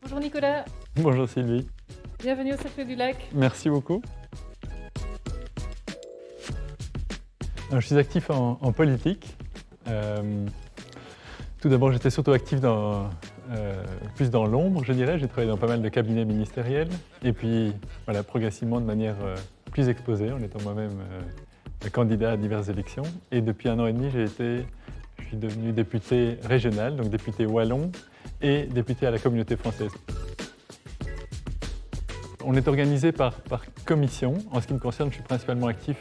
Bonjour Nicolas, Bonjour Sylvie, bienvenue au Cercle du Lac. merci beaucoup. Alors, je suis actif en politique. Tout d'abord, j'étais surtout actif plus dans l'ombre, je dirais. J'ai travaillé dans pas mal de cabinets ministériels. Et puis, voilà, progressivement, de manière plus exposée, en étant moi-même candidat à diverses élections. Et depuis 1 an et demi, je suis devenu député régional, donc député wallon et député à la Communauté française. On est organisé par commission. En ce qui me concerne, je suis principalement actif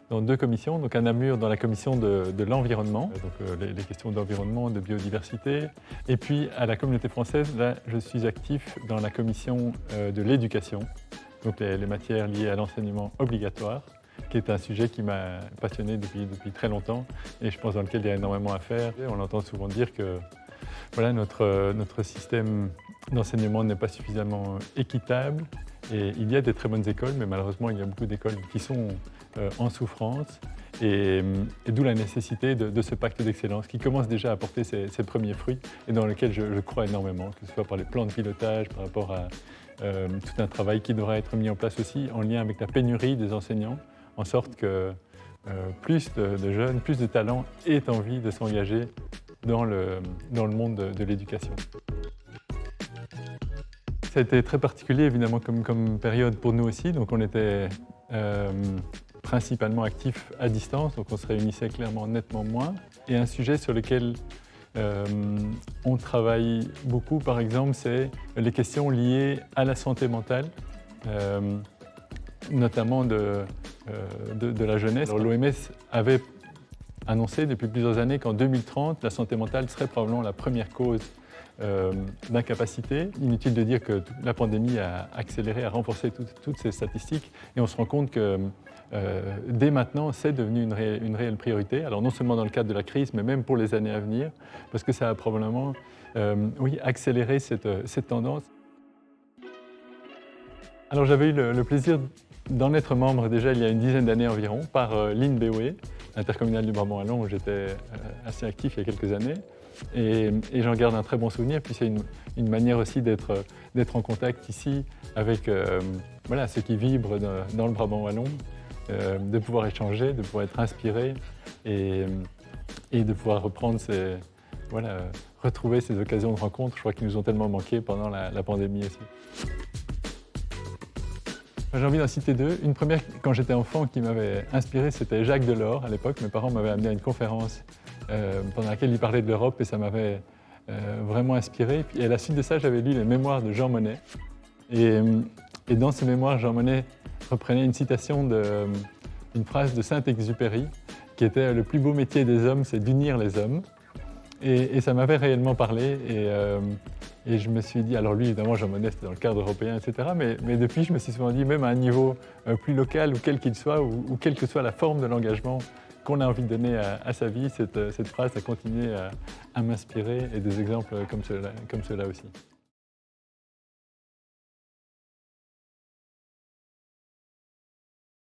dans 2 commissions. Donc à Namur, dans la commission de l'environnement, donc les questions d'environnement, de biodiversité. Et puis à la Communauté française, là, je suis actif dans la commission de l'éducation, donc les matières liées à l'enseignement obligatoire, qui est un sujet qui m'a passionné depuis très longtemps et je pense dans lequel il y a énormément à faire. On entend souvent dire que voilà, notre système d'enseignement n'est pas suffisamment équitable. Et il y a des très bonnes écoles, mais malheureusement, il y a beaucoup d'écoles qui sont en souffrance. Et d'où la nécessité de ce pacte d'excellence qui commence déjà à porter ses premiers fruits et dans lequel je crois énormément, que ce soit par les plans de pilotage, par rapport à tout un travail qui devra être mis en place aussi en lien avec la pénurie des enseignants, en sorte que plus de jeunes, plus de talents aient envie de s'engager dans le monde de l'éducation. Ça a été très particulier évidemment comme période pour nous aussi, donc on était principalement actifs à distance, donc on se réunissait clairement nettement moins. Et un sujet sur lequel on travaille beaucoup par exemple, c'est les questions liées à la santé mentale, notamment de la jeunesse. L'OMS avait annoncé depuis plusieurs années qu'en 2030, la santé mentale serait probablement la première cause d'incapacité. Inutile de dire que la pandémie a accéléré, a renforcé toutes ces statistiques et on se rend compte que dès maintenant, c'est devenu une réelle priorité. Alors non seulement dans le cadre de la crise, mais même pour les années à venir, parce que ça a probablement accéléré cette tendance. Alors j'avais eu le plaisir d'en être membre déjà il y a une dizaine d'années environ par l'INBOE, intercommunale du Brabant-Wallon, où j'étais assez actif il y a quelques années. Et j'en garde un très bon souvenir. Puis c'est une manière aussi d'être en contact ici avec voilà, ceux qui vibrent dans le Brabant wallon, de pouvoir échanger, de pouvoir être inspiré et de pouvoir reprendre retrouver ces occasions de rencontre, je crois, qui nous ont tellement manqué pendant la pandémie aussi. J'ai envie d'en citer 2. Une première, quand j'étais enfant, qui m'avait inspiré, c'était Jacques Delors. À l'époque, mes parents m'avaient amené à une conférence pendant laquelle il parlait de l'Europe et ça m'avait vraiment inspiré. Et à la suite de ça, j'avais lu les mémoires de Jean Monnet. Et dans ces mémoires, Jean Monnet reprenait une citation d'une phrase de Saint-Exupéry qui était « Le plus beau métier des hommes, c'est d'unir les hommes ». Et ça m'avait réellement parlé. Et je me suis dit, alors lui, évidemment, Jean Monnet, c'était dans le cadre européen, etc. Mais depuis, je me suis souvent dit, même à un niveau plus local, ou quel qu'il soit, ou quelle que soit la forme de l'engagement qu'on a envie de donner à sa vie, cette phrase a continué à m'inspirer, et des exemples comme ceux-là aussi.